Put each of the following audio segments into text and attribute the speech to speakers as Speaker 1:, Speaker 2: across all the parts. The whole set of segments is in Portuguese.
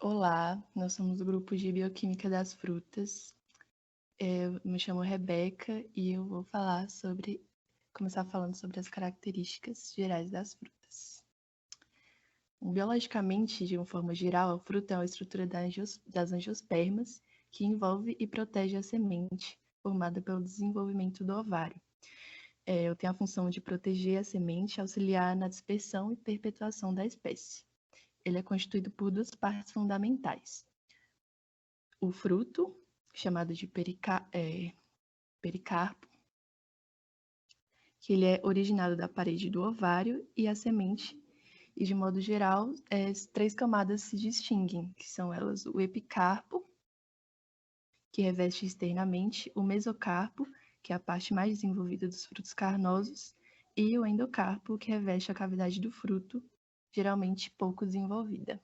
Speaker 1: Olá, nós somos o grupo de Bioquímica das Frutas. Eu me chamo Rebeca e eu vou começar falando sobre as características gerais das frutas. Biologicamente, de uma forma geral, a fruta é uma estrutura das angiospermas que envolve e protege a semente, formada pelo desenvolvimento do ovário. Eu tenho a função de proteger a semente, auxiliar na dispersão e perpetuação da espécie. Ele é constituído por duas partes fundamentais: o fruto, chamado de pericarpo, que ele é originado da parede do ovário, e a semente, e de modo geral, três camadas se distinguem, que são elas o epicarpo, que reveste externamente, o mesocarpo, que é a parte mais desenvolvida dos frutos carnosos, e o endocarpo, que reveste a cavidade do fruto, geralmente pouco desenvolvida.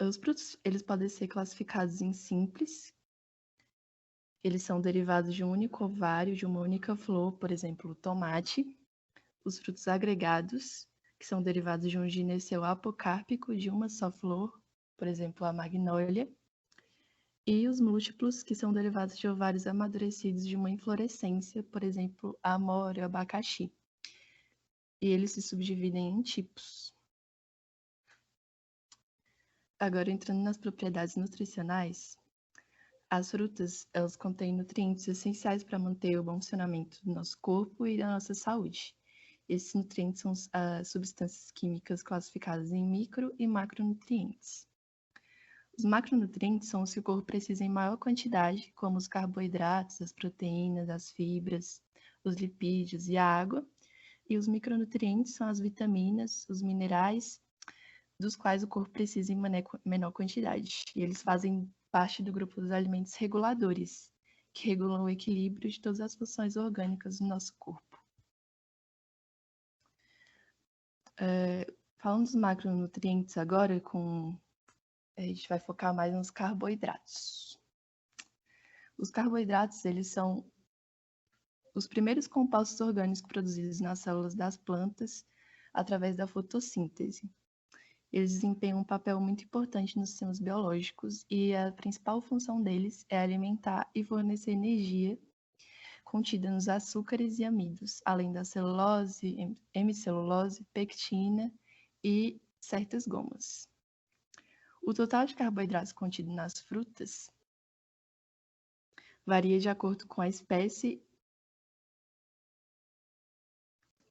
Speaker 1: Os frutos, eles podem ser classificados em simples. Eles são derivados de um único ovário, de uma única flor, por exemplo, o tomate. Os frutos agregados, que são derivados de um gineceu apocárpico de uma só flor, por exemplo, a magnólia. E os múltiplos, que são derivados de ovários amadurecidos de uma inflorescência, por exemplo, a amora e o abacaxi. E eles se subdividem em tipos. Agora, entrando nas propriedades nutricionais, as frutas, elas contêm nutrientes essenciais para manter o bom funcionamento do nosso corpo e da nossa saúde. Esses nutrientes são as substâncias químicas classificadas em micro e macronutrientes. Os macronutrientes são os que o corpo precisa em maior quantidade, como os carboidratos, as proteínas, as fibras, os lipídios e a água. E os micronutrientes são as vitaminas, os minerais, dos quais o corpo precisa em menor quantidade. E eles fazem parte do grupo dos alimentos reguladores, que regulam o equilíbrio de todas as funções orgânicas do nosso corpo. Falando dos macronutrientes agora, a gente vai focar mais nos carboidratos. Os carboidratos, eles são os primeiros compostos orgânicos produzidos nas células das plantas através da fotossíntese. Eles desempenham um papel muito importante nos sistemas biológicos e a principal função deles é alimentar e fornecer energia contida nos açúcares e amidos, além da celulose, hemicelulose, pectina e certas gomas. O total de carboidratos contido nas frutas varia de acordo com a espécie,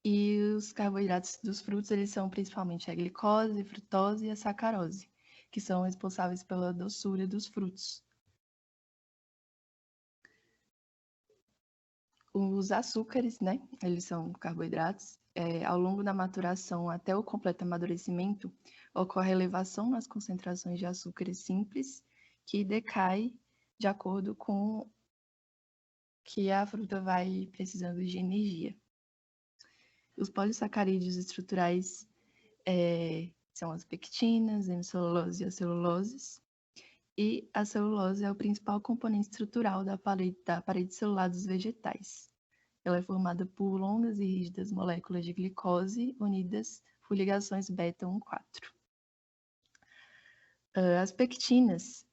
Speaker 1: e os carboidratos dos frutos eles são principalmente a glicose, a frutose e a sacarose, que são responsáveis pela doçura dos frutos. Os açúcares, né? Eles são carboidratos. Ao longo da maturação até o completo amadurecimento, ocorre elevação nas concentrações de açúcares simples, que decai de acordo com que a fruta vai precisando de energia. Os polissacarídeos estruturais são as pectinas, a hemicelulose e as celuloses. E a celulose é o principal componente estrutural da parede celular dos vegetais. Ela é formada por longas e rígidas moléculas de glicose unidas por ligações beta-1,4. As pectinas,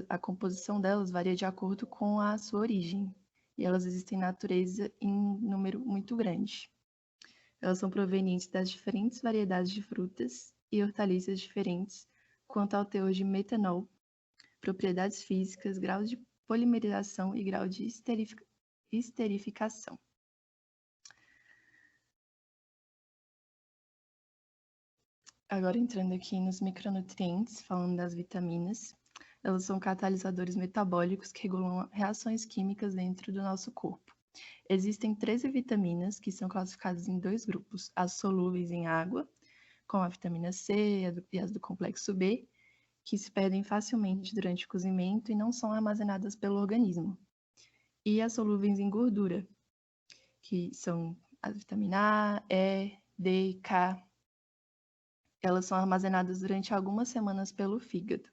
Speaker 1: a composição delas varia de acordo com a sua origem, e elas existem na natureza em número muito grande. Elas são provenientes das diferentes variedades de frutas e hortaliças diferentes quanto ao teor de metanol, propriedades físicas, grau de polimerização e grau de esterificação. Agora entrando aqui nos micronutrientes, falando das vitaminas, elas são catalisadores metabólicos que regulam reações químicas dentro do nosso corpo. Existem 13 vitaminas que são classificadas em dois grupos: as solúveis em água, como a vitamina C e as do complexo B, que se perdem facilmente durante o cozimento e não são armazenadas pelo organismo. E as solúveis em gordura, que são a vitamina A, E, D e K. Elas são armazenadas durante algumas semanas pelo fígado.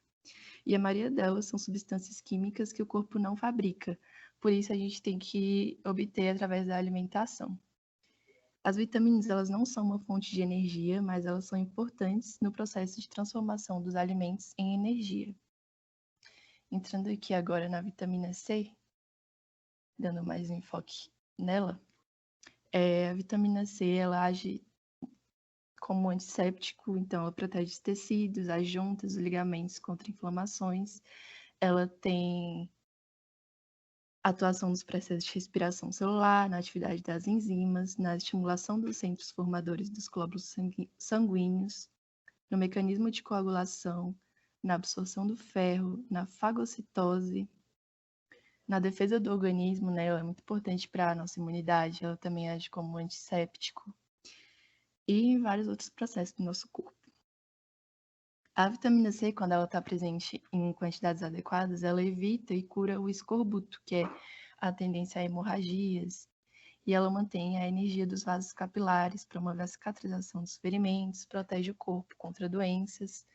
Speaker 1: E a maioria delas são substâncias químicas que o corpo não fabrica. Por isso a gente tem que obter através da alimentação. As vitaminas, elas não são uma fonte de energia, mas elas são importantes no processo de transformação dos alimentos em energia. Entrando aqui agora na vitamina C, dando mais enfoque nela, a vitamina C, ela age como antisséptico, então ela protege os tecidos, as juntas, os ligamentos contra inflamações. Ela tem atuação nos processos de respiração celular, na atividade das enzimas, na estimulação dos centros formadores dos glóbulos sanguíneos, no mecanismo de coagulação, na absorção do ferro, na fagocitose, na defesa do organismo, né? Ela é muito importante para a nossa imunidade, ela também age como antisséptico e em vários outros processos do nosso corpo. A vitamina C, quando ela está presente em quantidades adequadas, ela evita e cura o escorbuto, que é a tendência a hemorragias, e ela mantém a energia dos vasos capilares, promove a cicatrização dos ferimentos, protege o corpo contra doenças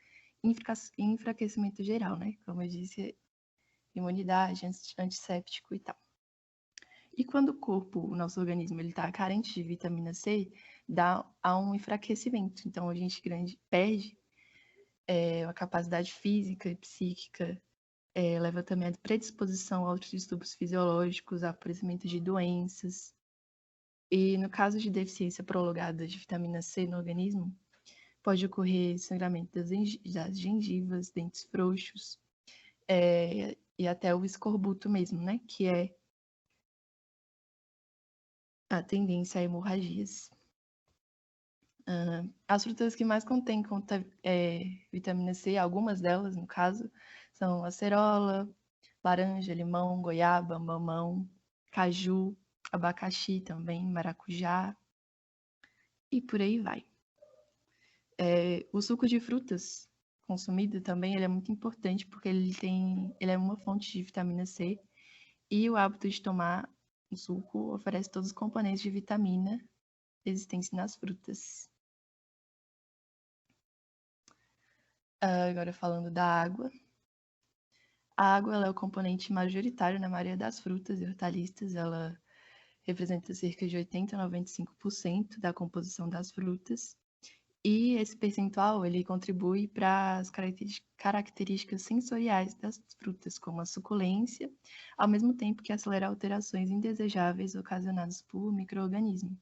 Speaker 1: e enfraquecimento geral, né? Como eu disse, imunidade, antisséptico e tal. E quando o corpo, o nosso organismo, ele está carente de vitamina C, há um enfraquecimento. Então, a gente perde a capacidade física e psíquica, leva também à predisposição a outros distúrbios fisiológicos, a aparecimento de doenças. E no caso de deficiência prolongada de vitamina C no organismo, pode ocorrer sangramento das gengivas, dentes frouxos, e até o escorbuto mesmo, né? Que é a tendência a hemorragias. As frutas que mais contêm vitamina C, algumas delas, no caso, são acerola, laranja, limão, goiaba, mamão, caju, abacaxi também, maracujá, e por aí vai. O suco de frutas consumido também ele é muito importante porque ele é uma fonte de vitamina C e o hábito de tomar o suco oferece todos os componentes de vitamina existentes nas frutas. Agora falando da água. A água ela é o componente majoritário na maioria das frutas e hortaliças. Ela representa cerca de 80 a 95% da composição das frutas. E esse percentual ele contribui para as características sensoriais das frutas, como a suculência, ao mesmo tempo que acelera alterações indesejáveis ocasionadas por micro-organismos.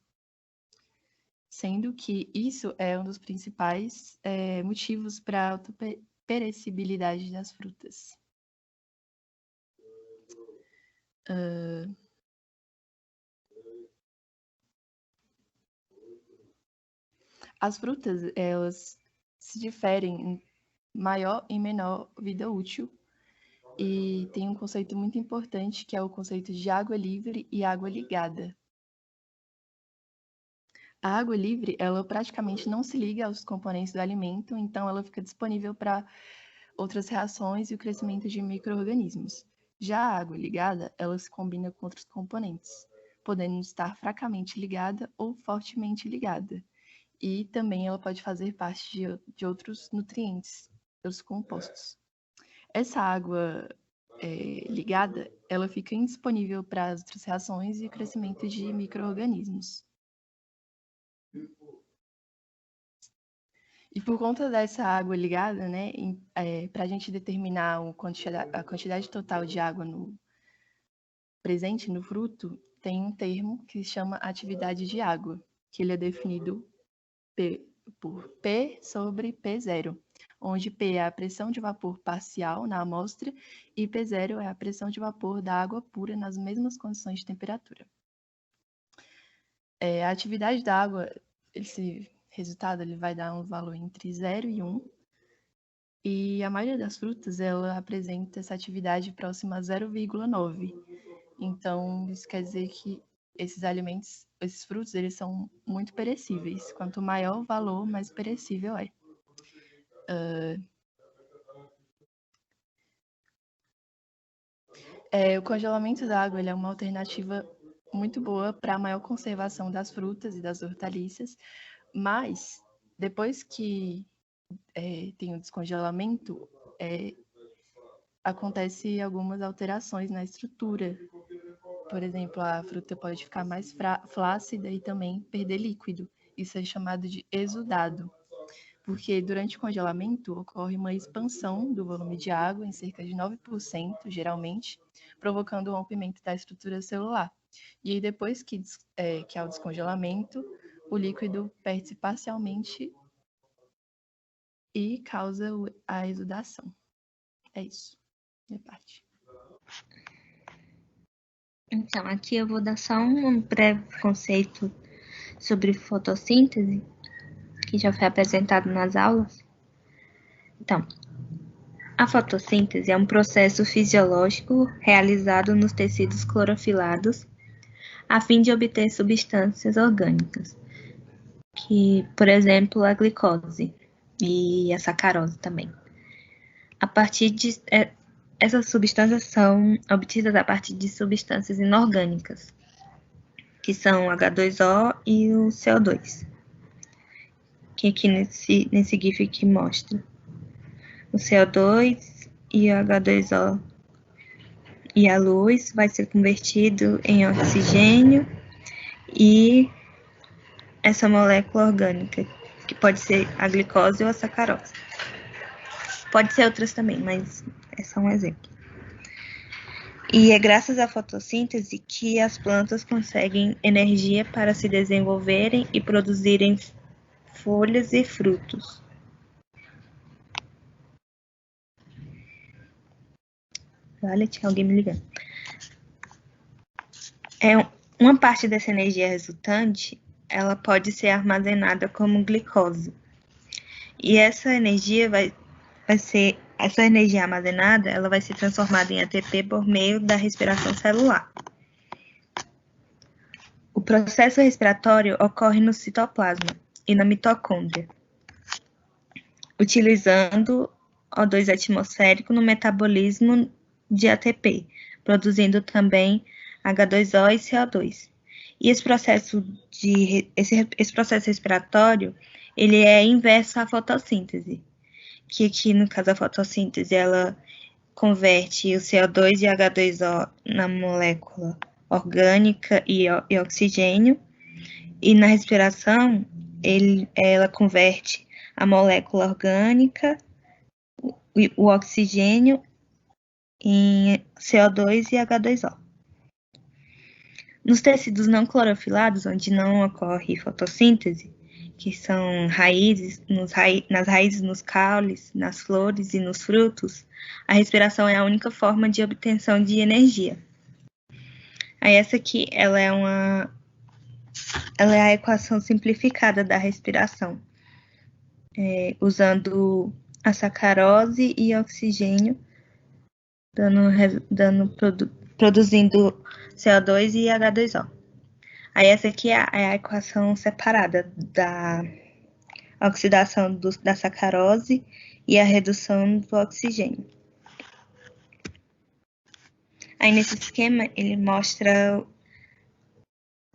Speaker 1: Sendo que isso é um dos principais motivos para a autoperecibilidade das frutas. As frutas, elas se diferem em maior e menor vida útil e tem um conceito muito importante que é o conceito de água livre e água ligada. A água livre, ela praticamente não se liga aos componentes do alimento, então ela fica disponível para outras reações e o crescimento de micro-organismos. Já a água ligada, ela se combina com outros componentes, podendo estar fracamente ligada ou fortemente ligada. E também ela pode fazer parte de outros nutrientes, outros compostos. Essa água ligada, ela fica indisponível para as outras reações e o crescimento de micro-organismos. E por conta dessa água ligada, né, para a gente determinar a quantidade total de água presente no fruto, tem um termo que se chama atividade de água, que ele é definido por P sobre P0, onde P é a pressão de vapor parcial na amostra e P0 é a pressão de vapor da água pura nas mesmas condições de temperatura. A atividade da água, esse resultado ele vai dar um valor entre 0 e 1, e a maioria das frutas ela apresenta essa atividade próxima a 0,9. Então, isso quer dizer que esses frutos, eles são muito perecíveis. Quanto maior o valor, mais perecível é. O congelamento da água ele é uma alternativa muito boa para a maior conservação das frutas e das hortaliças, mas depois que tem o descongelamento, acontece algumas alterações na estrutura Por exemplo, a fruta pode ficar mais flácida e também perder líquido. Isso é chamado de exudado, porque durante o congelamento ocorre uma expansão do volume de água em cerca de 9%, geralmente, provocando o rompimento da estrutura celular. E aí, depois que há o descongelamento, o líquido perde-se parcialmente e causa a exudação. É isso, minha parte.
Speaker 2: Então, aqui eu vou dar só um breve conceito sobre fotossíntese, que já foi apresentado nas aulas. Então, a fotossíntese é um processo fisiológico realizado nos tecidos clorofilados a fim de obter substâncias orgânicas, que, por exemplo, a glicose e a sacarose também. A partir de essas substâncias são obtidas a partir de substâncias inorgânicas, que são H2O e o CO2, que aqui nesse GIF aqui mostra o CO2 e o H2O e a luz vai ser convertido em oxigênio e essa molécula orgânica, que pode ser a glicose ou a sacarose. Pode ser outras também, mas é só um exemplo. E é graças à fotossíntese que as plantas conseguem energia para se desenvolverem e produzirem folhas e frutos. Olha, tinha alguém me ligando. Uma parte dessa energia resultante, ela pode ser armazenada como glicose. E essa energia essa energia armazenada, ela vai ser transformada em ATP por meio da respiração celular. O processo respiratório ocorre no citoplasma e na mitocôndria, utilizando O2 atmosférico no metabolismo de ATP, produzindo também H2O e CO2. E esse processo respiratório, ele é inverso à fotossíntese, que aqui no caso a fotossíntese ela converte o CO2 e H2O na molécula orgânica e oxigênio, e na respiração ela converte a molécula orgânica, o oxigênio, em CO2 e H2O. Nos tecidos não clorofilados, onde não ocorre fotossíntese, que são raízes, nas raízes, nos caules, nas flores e nos frutos, a respiração é a única forma de obtenção de energia. Aí essa aqui, ela é a equação simplificada da respiração, usando a sacarose e oxigênio, produzindo CO2 e H2O. Aí essa aqui é a equação separada da oxidação da sacarose e a redução do oxigênio. Aí nesse esquema ele mostra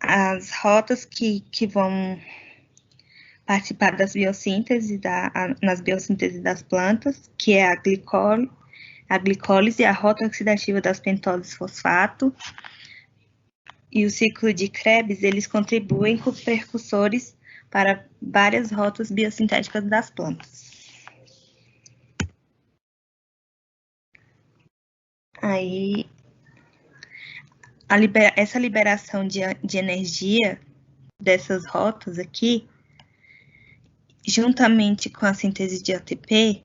Speaker 2: as rotas que vão participar das biossíntese, nas biossíntese das plantas, que é a glicólise, a rota oxidativa das pentoses fosfato, e o ciclo de Krebs, eles contribuem com precursores para várias rotas biosintéticas das plantas. Aí, essa liberação de energia dessas rotas aqui, juntamente com a síntese de ATP,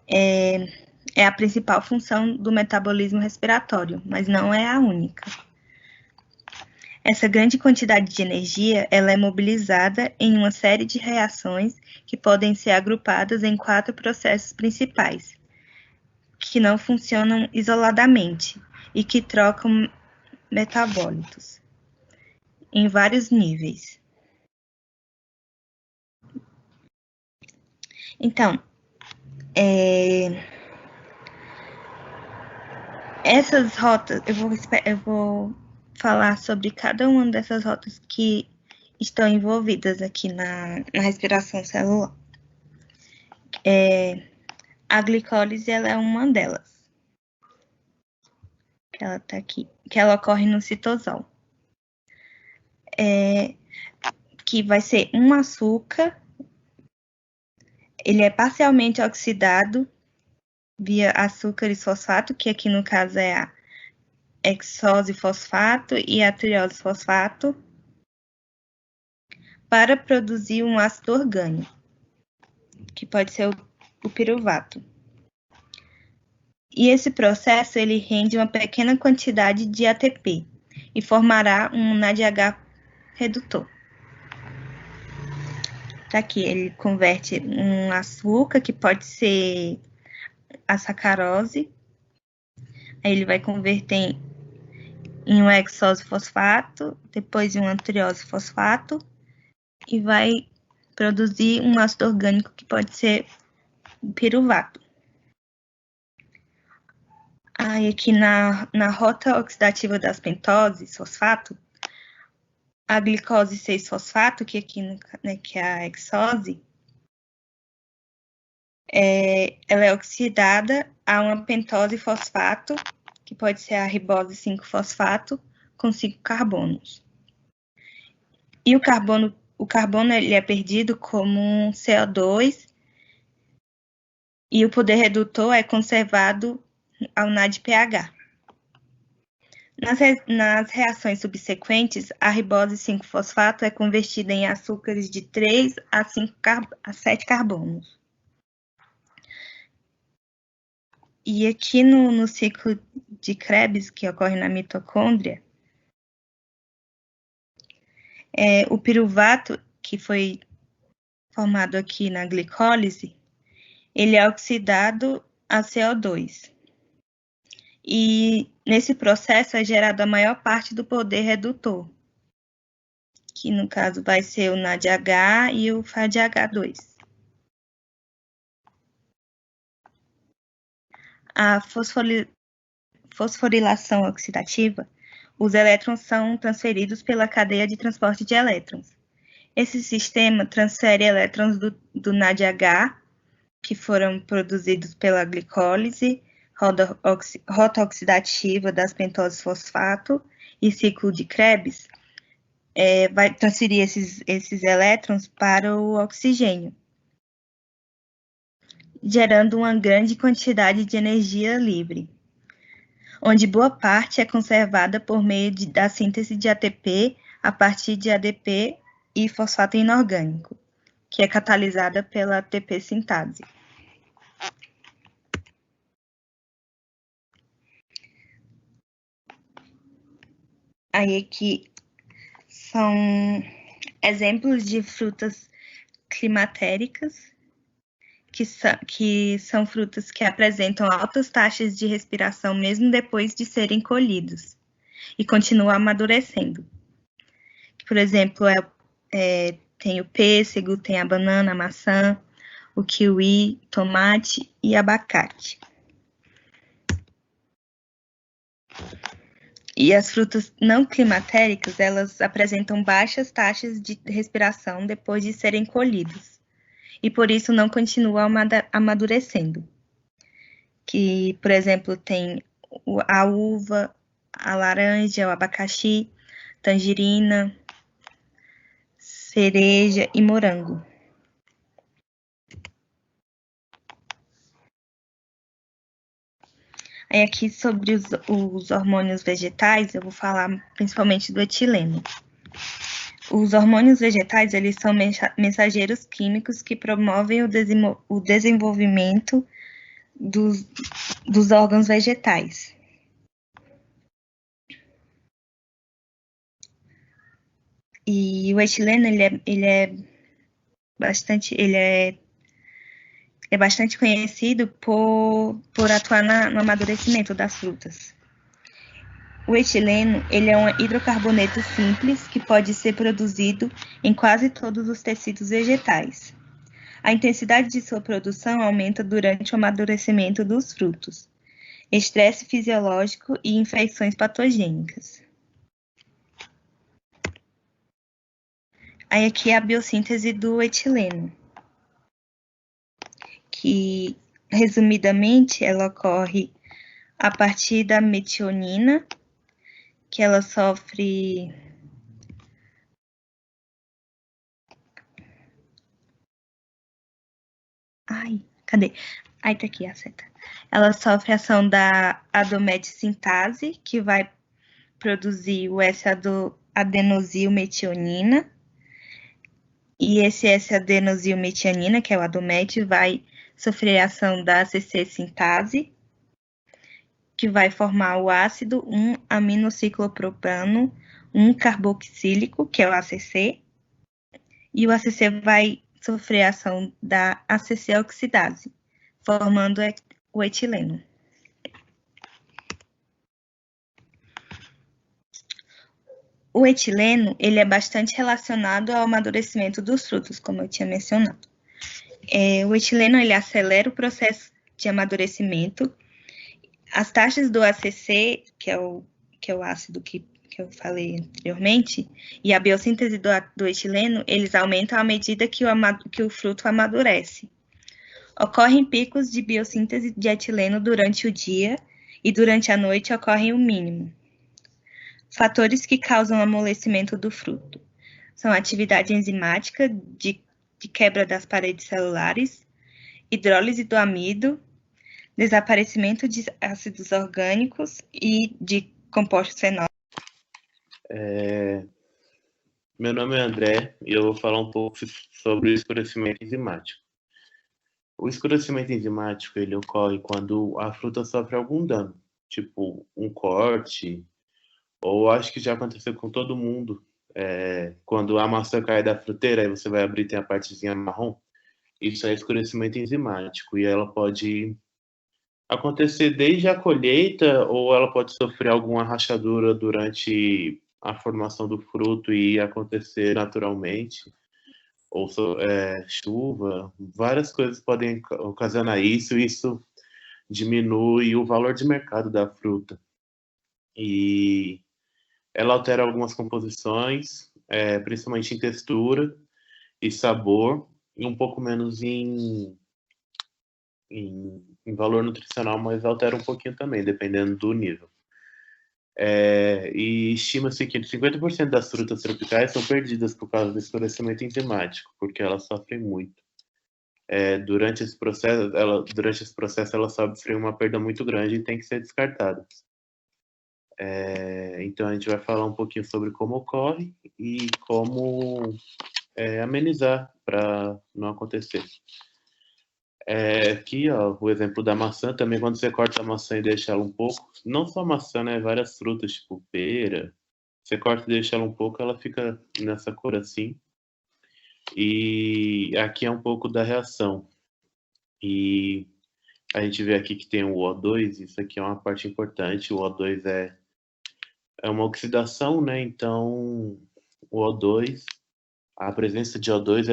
Speaker 2: é a principal função do metabolismo respiratório, mas não é a única. Essa grande quantidade de energia ela é mobilizada em uma série de reações que podem ser agrupadas em 4 processos principais, que não funcionam isoladamente e que trocam metabólitos em vários níveis. Então, essas rotas, eu vou falar sobre cada uma dessas rotas que estão envolvidas aqui na respiração celular. A glicólise ela é uma delas. Ela tá aqui, que ela ocorre no citosol. Que vai ser um açúcar, ele é parcialmente oxidado via açúcares fosfato, que aqui no caso é a hexose fosfato e a triose fosfato, para produzir um ácido orgânico, que pode ser o piruvato. E esse processo ele rende uma pequena quantidade de ATP e formará um NADH redutor. Tá aqui, ele converte um açúcar, que pode ser a sacarose, aí ele vai converter em um hexose fosfato, depois em um triose fosfato, e vai produzir um ácido orgânico que pode ser piruvato. Aí aqui na rota oxidativa das pentoses, fosfato, a glicose 6-fosfato, que aqui que é a hexose, ela é oxidada a uma pentose fosfato, que pode ser a ribose 5-fosfato, com 5 carbonos. E o carbono ele é perdido como um CO2, e o poder redutor é conservado ao NADPH. Nas reações subsequentes, a ribose 5-fosfato é convertida em açúcares de 3 a 7 carbonos. E aqui no ciclo de Krebs, que ocorre na mitocôndria, o piruvato, que foi formado aqui na glicólise, ele é oxidado a CO2. E nesse processo é gerado a maior parte do poder redutor, que no caso vai ser o NADH e o FADH2. A fosforilação oxidativa, os elétrons são transferidos pela cadeia de transporte de elétrons. Esse sistema transfere elétrons do NADH, que foram produzidos pela glicólise, rota oxidativa das pentoses fosfato e ciclo de Krebs, vai transferir esses elétrons para o oxigênio, gerando uma grande quantidade de energia livre, onde boa parte é conservada por meio da síntese de ATP a partir de ADP e fosfato inorgânico, que é catalisada pela ATP sintase. Aí aqui são exemplos de frutas climatéricas, que são frutas que apresentam altas taxas de respiração mesmo depois de serem colhidos e continuam amadurecendo. Por exemplo, tem o pêssego, tem a banana, a maçã, o kiwi, tomate e abacate. E as frutas não climatéricas, elas apresentam baixas taxas de respiração depois de serem colhidas, e por isso não continuam amadurecendo. Que, por exemplo, tem a uva, a laranja, o abacaxi, tangerina, cereja e morango. Aí aqui sobre os hormônios vegetais, eu vou falar principalmente do etileno. Os hormônios vegetais, eles são mensageiros químicos que promovem o desenvolvimento dos órgãos vegetais. E o etileno, ele é bastante conhecido por atuar no amadurecimento das frutas. O etileno, ele é um hidrocarboneto simples que pode ser produzido em quase todos os tecidos vegetais. A intensidade de sua produção aumenta durante o amadurecimento dos frutos, estresse fisiológico e infecções patogênicas. Aí aqui é a biossíntese do etileno, que, resumidamente, ela ocorre a partir da metionina, que ela sofre... Ai, cadê? Aí tá aqui a seta. Ela sofre a ação da adometicintase, que vai produzir o S-adenosilmetionina. E esse S-adenosilmetionina, que é o adomete, vai sofrer a ação da ACC-sintase, que vai formar o ácido 1-aminociclopropano 1-carboxílico, que é o ACC. E o ACC vai sofrer a ação da ACC-oxidase, formando o etileno. O etileno, ele é bastante relacionado ao amadurecimento dos frutos, como eu tinha mencionado. O etileno, ele acelera o processo de amadurecimento. As taxas do ACC, que é o ácido que eu falei anteriormente, e a biossíntese do etileno, eles aumentam à medida que o fruto amadurece. Ocorrem picos de biossíntese de etileno durante o dia e durante a noite ocorrem o mínimo. Fatores que causam amolecimento do fruto são a atividade enzimática de quebra das paredes celulares, hidrólise do amido, desaparecimento de ácidos orgânicos e de compostos fenólicos.
Speaker 3: Meu nome é André e eu vou falar um pouco sobre o escurecimento enzimático. O escurecimento enzimático ele ocorre quando a fruta sofre algum dano, tipo um corte, ou acho que já aconteceu com todo mundo, quando a maçã cai da fruteira, aí você vai abrir e tem a partezinha marrom. Isso é escurecimento enzimático e ela pode acontecer desde a colheita ou ela pode sofrer alguma rachadura durante a formação do fruto e acontecer naturalmente, ou chuva, várias coisas podem ocasionar isso, isso diminui o valor de mercado da fruta. E ela altera algumas composições, principalmente em textura e sabor, e um pouco menos em valor nutricional, mas altera um pouquinho também, dependendo do nível. E estima-se que 50% das frutas tropicais são perdidas por causa do escurecimento enzimático, porque elas sofrem muito. Durante esse processo, ela sofre uma perda muito grande e tem que ser descartada. Então, a gente vai falar um pouquinho sobre como ocorre e como amenizar para não acontecer. Aqui, ó, o exemplo da maçã, também quando você corta a maçã e deixa ela um pouco, não só maçã, né, várias frutas, tipo pera, você corta e deixa ela um pouco, ela fica nessa cor assim. E aqui é um pouco da reação. E a gente vê aqui que tem o O2, isso aqui é uma parte importante, o O2 é uma oxidação, né, então o O2, a presença de O2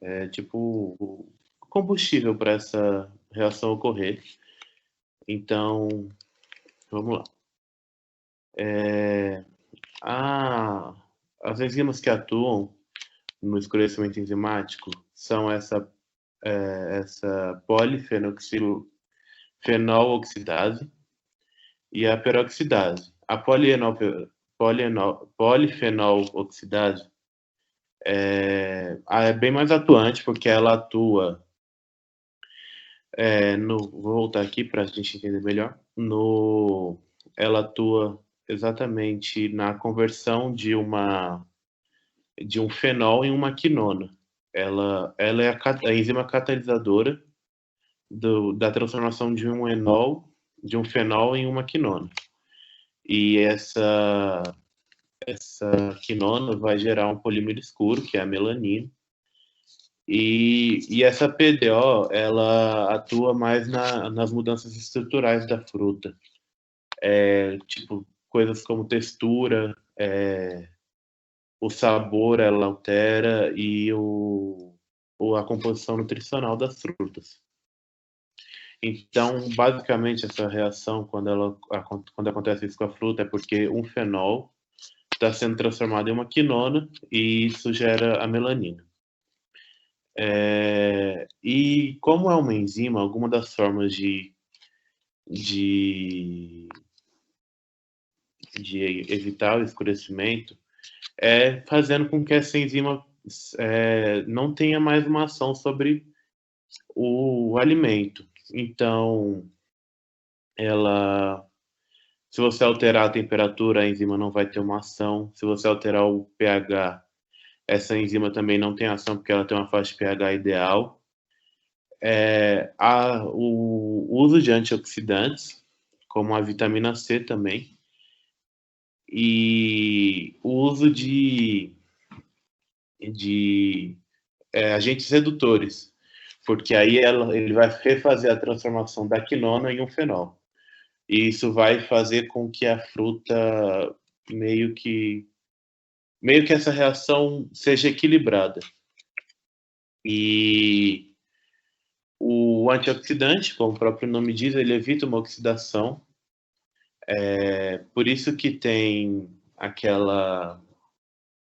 Speaker 3: é tipo o combustível para essa reação ocorrer. Então, vamos lá. As enzimas que atuam no escurecimento enzimático são essa polifenol-oxidase e a peroxidase. A polifenol-oxidase é bem mais atuante porque ela atua vou voltar aqui para a gente entender melhor. Ela atua exatamente na conversão de um fenol em uma quinona. Ela é a enzima catalisadora da transformação de um fenol em uma quinona. E essa quinona vai gerar um polímero escuro, que é a melanina. E essa PDO, ela atua mais nas mudanças estruturais da fruta. Tipo, coisas como textura, o sabor ela altera e a composição nutricional das frutas. Então, basicamente, essa reação, quando acontece isso com a fruta, é porque um fenol está sendo transformado em uma quinona e isso gera a melanina. E como é uma enzima, alguma das formas de de evitar o escurecimento é fazendo com que essa enzima não tenha mais uma ação sobre o alimento. Então, se você alterar a temperatura, a enzima não vai ter uma ação. Se você alterar o pH, essa enzima também não tem ação, porque ela tem uma faixa de pH ideal. O uso de antioxidantes, como a vitamina C também, e o uso de agentes redutores, porque aí ele vai refazer a transformação da quinona em um fenol. E isso vai fazer com que a fruta meio que essa reação seja equilibrada. E o antioxidante, como o próprio nome diz, ele evita uma oxidação. Por isso que tem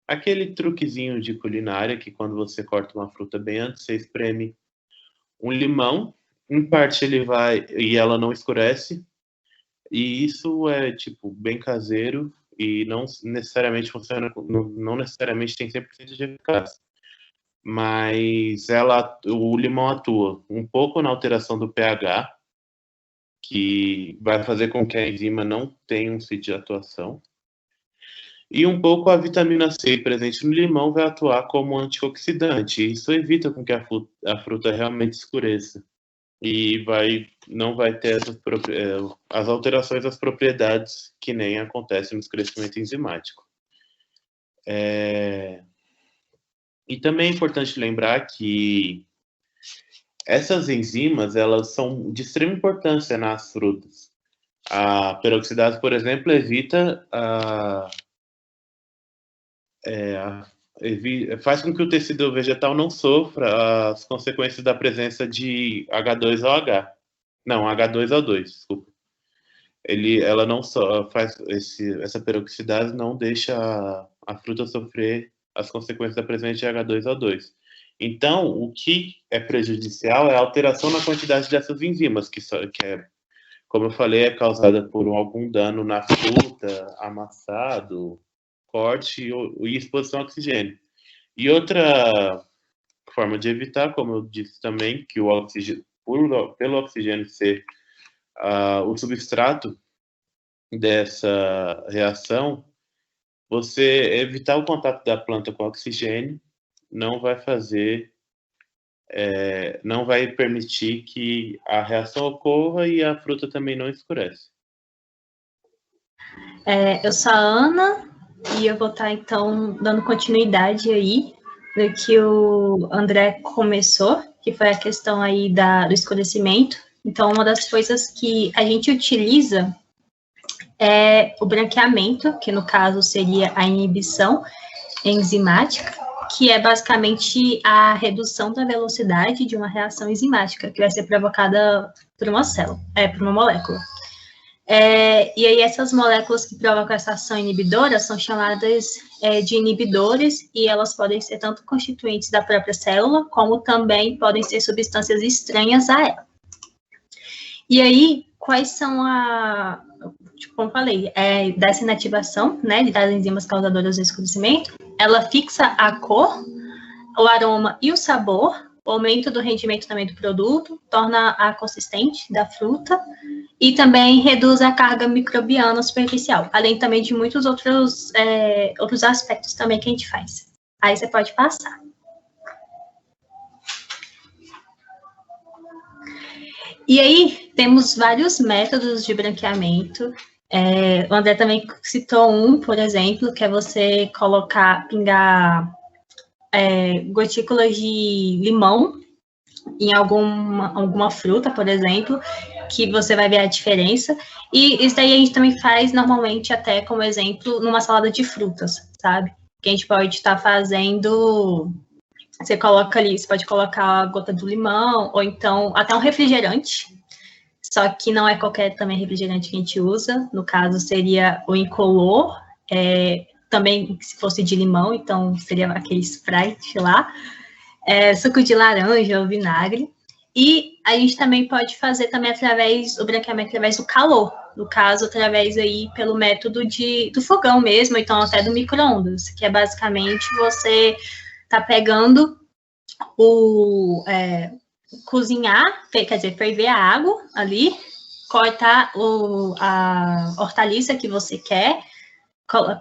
Speaker 3: aquele truquezinho de culinária que quando você corta uma fruta bem antes, você espreme um limão, em parte e ela não escurece, e isso é tipo bem caseiro e não necessariamente funciona, não necessariamente tem 100% de eficácia, mas o limão atua um pouco na alteração do pH, que vai fazer com que a enzima não tenha um sítio de atuação. E um pouco a vitamina C presente no limão vai atuar como antioxidante. Isso evita com que a fruta realmente escureça. E não vai ter as alterações das propriedades que nem acontece no escurecimento enzimático. E também é importante lembrar que essas enzimas, elas são de extrema importância nas frutas. A peroxidase, por exemplo, faz com que o tecido vegetal não sofra as consequências da presença de H2OH. Não, H2O2, desculpa. Ela não só faz essa peroxidase não deixa a fruta sofrer as consequências da presença de H2O2. Então, o que é prejudicial é a alteração na quantidade dessas enzimas, que como eu falei, é causada por algum dano na fruta, amassado, corte e exposição ao oxigênio. E outra forma de evitar, como eu disse também, que pelo oxigênio ser o substrato dessa reação, você evitar o contato da planta com o oxigênio não vai permitir que a reação ocorra e a fruta também não escurece.
Speaker 4: Eu sou a Ana e eu vou estar, então, dando continuidade aí do que o André começou, que foi a questão aí do escurecimento. Então, uma das coisas que a gente utiliza é o branqueamento, que no caso seria a inibição enzimática, que é basicamente a redução da velocidade de uma reação enzimática, que vai ser provocada por uma por uma molécula. E aí essas moléculas que provocam essa ação inibidora são chamadas de inibidores, e elas podem ser tanto constituintes da própria célula, como também podem ser substâncias estranhas a ela. E aí, quais são como eu falei, dessa inativação, né, das enzimas causadoras do escurecimento, ela fixa a cor, o aroma e o sabor, o aumento do rendimento também do produto, torna-a consistente da fruta e também reduz a carga microbiana superficial, além também de muitos outros aspectos também que a gente faz. Aí você pode passar. E aí, temos vários métodos de branqueamento. O André também citou por exemplo, que é você pingar gotículas de limão em alguma fruta, por exemplo, que você vai ver a diferença. E isso daí a gente também faz normalmente até como exemplo numa salada de frutas, sabe? Que a gente pode estar fazendo. Você pode colocar a gota do limão, ou então até um refrigerante, só que não é qualquer também refrigerante que a gente usa, no caso seria o incolor, também se fosse de limão, então seria aquele Sprite lá, suco de laranja ou vinagre, E a gente também pode fazer também o branqueamento através do calor, no caso, através aí pelo método do fogão mesmo, então até do micro-ondas, que é basicamente você tá pegando cozinhar, quer dizer, ferver a água ali, cortar a hortaliça que você quer,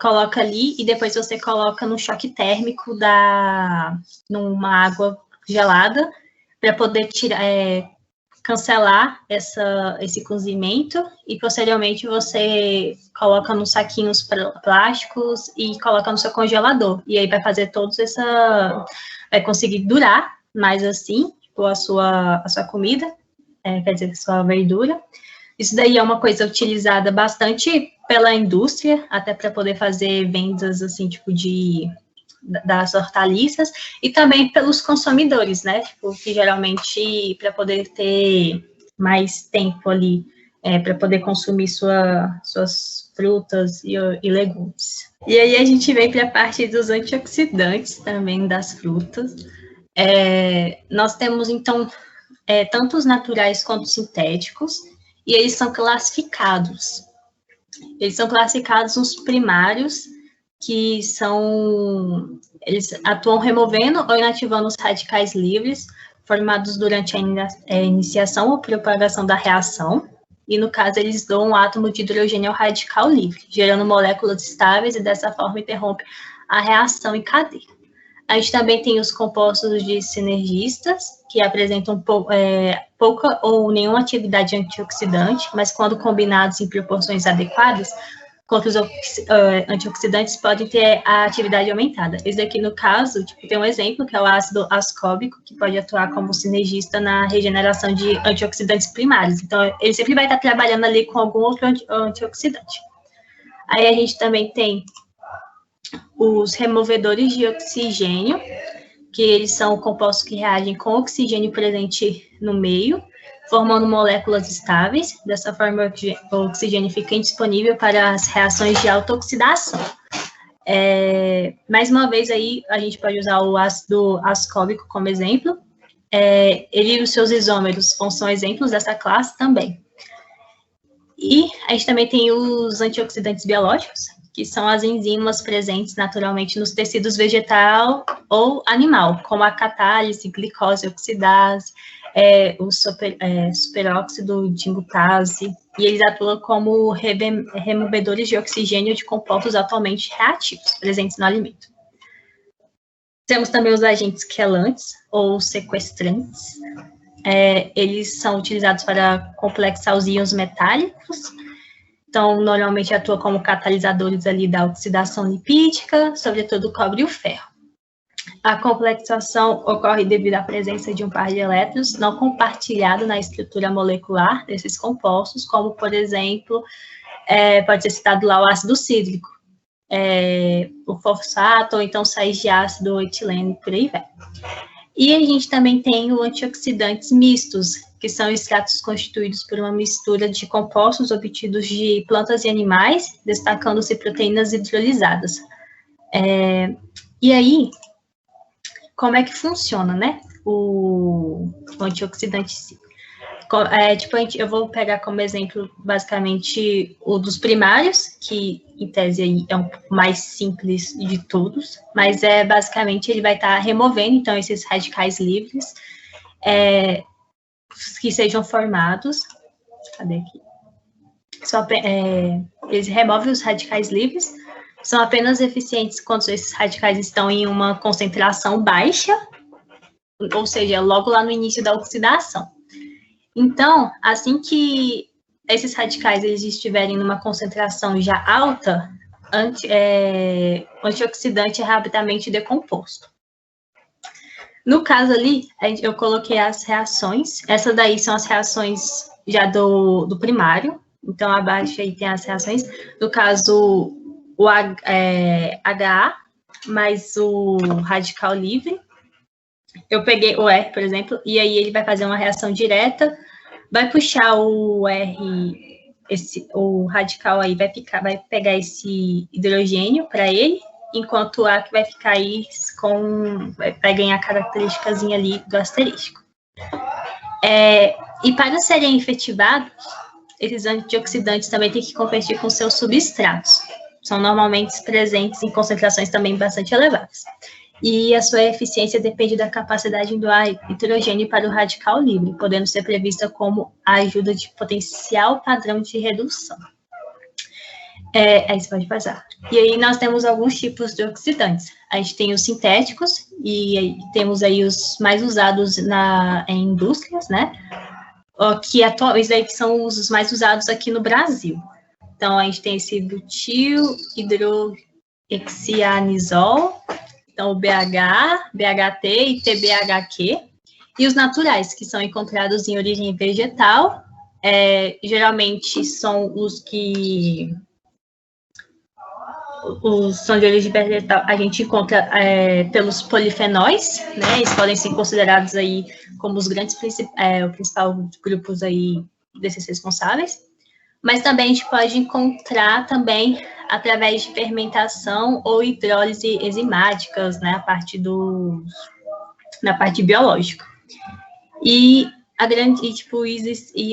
Speaker 4: coloca ali e depois você coloca no choque térmico numa água gelada para poder cancelar esse cozimento e posteriormente você coloca nos saquinhos plásticos e coloca no seu congelador. E aí vai fazer vai conseguir durar mais assim, tipo, a sua comida, quer dizer, a sua verdura. Isso daí é uma coisa utilizada bastante pela indústria, até para poder fazer vendas, assim, tipo, das hortaliças, e também pelos consumidores, né? Tipo, que geralmente, para poder ter mais tempo ali, para poder consumir suas frutas e legumes. E aí a gente vem para a parte dos antioxidantes também das frutas. Nós temos, então, tanto os naturais quanto os sintéticos, e eles são classificados. Eles são classificados nos primários, que eles atuam removendo ou inativando os radicais livres, formados durante a iniciação ou propagação da reação, e no caso eles dão um átomo de hidrogênio ao radical livre, gerando moléculas estáveis e dessa forma interrompe a reação em cadeia. A gente também tem os compostos de sinergistas, que apresentam pouca ou nenhuma atividade antioxidante, mas quando combinados em proporções adequadas, contra os antioxidantes podem ter a atividade aumentada. Esse daqui, no caso, tem um exemplo, que é o ácido ascóbico, que pode atuar como sinergista na regeneração de antioxidantes primários. Então, ele sempre vai estar trabalhando ali com algum outro antioxidante. Aí a gente também tem os removedores de oxigênio, que eles são compostos que reagem com oxigênio presente no meio, formando moléculas estáveis. Dessa forma, o oxigênio fica indisponível para as reações de autooxidação. Mais uma vez, aí, a gente pode usar o ácido ascóbico como exemplo. Ele e os seus isômeros são exemplos dessa classe também. E a gente também tem os antioxidantes biológicos, que são as enzimas presentes naturalmente nos tecidos vegetal ou animal, como a catálise, glicose, oxidase, o superóxido de gutase, e eles atuam como removedores de oxigênio de compostos atualmente reativos, presentes no alimento. Temos também os agentes quelantes, ou sequestrantes. Eles são utilizados para complexar os íons metálicos. Então, normalmente atua como catalisadores ali da oxidação lipídica, sobretudo o cobre e o ferro. A complexação ocorre devido à presença de um par de elétrons não compartilhado na estrutura molecular desses compostos, como, por exemplo, pode ser citado lá o ácido cítrico, o fosfato, ou então sais de ácido etileno, por aí vai. E a gente também tem os antioxidantes mistos, que são extratos constituídos por uma mistura de compostos obtidos de plantas e animais, destacando-se proteínas hidrolisadas. E aí, como é que funciona, né, o antioxidante? Eu vou pegar como exemplo, basicamente, o dos primários, que, em tese, aí, é o mais simples de todos, mas, basicamente, ele vai estar removendo, então, esses radicais livres, que sejam formados, cadê aqui? Eles removem os radicais livres, são apenas eficientes quando esses radicais estão em uma concentração baixa, ou seja, logo lá no início da oxidação. Então, assim que esses radicais eles estiverem numa concentração já alta, o antioxidante é rapidamente decomposto. No caso ali, eu coloquei as reações. Essas daí são as reações já do primário. Então, abaixo aí tem as reações. No caso, o HA mais o radical livre. Eu peguei o R, por exemplo, e aí ele vai fazer uma reação direta, vai puxar o R, o radical aí vai pegar esse hidrogênio para ele, enquanto o A que vai ficar aí vai ganhar a característicazinha ali do asterístico. E para serem efetivados, esses antioxidantes também têm que competir com seus substratos. São normalmente presentes em concentrações também bastante elevadas. E a sua eficiência depende da capacidade de doar hidrogênio para o radical livre, podendo ser prevista como a ajuda de potencial padrão de redução. Aí você pode passar. E aí nós temos alguns tipos de oxidantes. A gente tem os sintéticos, e aí temos aí os mais usados em indústrias, né? Que atualmente aí que são os mais usados aqui no Brasil. Então, a gente tem esse butil hidrohexianisol, então o BH, BHT e TBHQ, e os naturais, que são encontrados em origem vegetal, geralmente são os que são de origem vegetal, a gente encontra pelos polifenóis, né? Eles podem ser considerados aí como os grandes o principal grupos aí desses responsáveis. Mas também a gente pode encontrar também através de fermentação ou hidrólise enzimáticas, né? Na parte biológica. E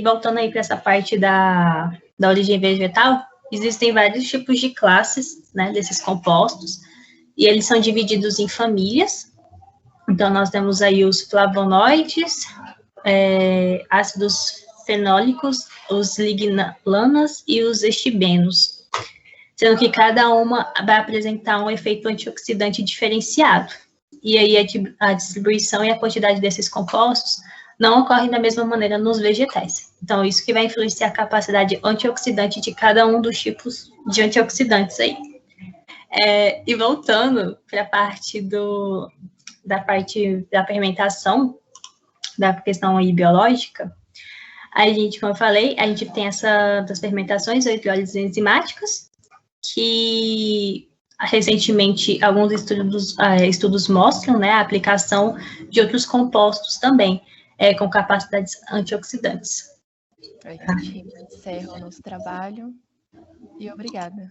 Speaker 4: voltando aí para essa parte da origem vegetal, existem vários tipos de classes, né, desses compostos, e eles são divididos em famílias. Então, nós temos aí os flavonoides, ácidos fenólicos, os lignanas e os estibenos, sendo que cada uma vai apresentar um efeito antioxidante diferenciado. E aí a distribuição e a quantidade desses compostos não ocorrem da mesma maneira nos vegetais. Então, isso que vai influenciar a capacidade antioxidante de cada um dos tipos de antioxidantes aí. E voltando para a parte da fermentação, da questão aí biológica, a gente, como eu falei, a gente tem das fermentações ou hidrólises enzimáticas, que recentemente alguns estudos mostram, né, a aplicação de outros compostos também, com capacidades antioxidantes.
Speaker 1: A gente encerra o nosso trabalho e obrigada.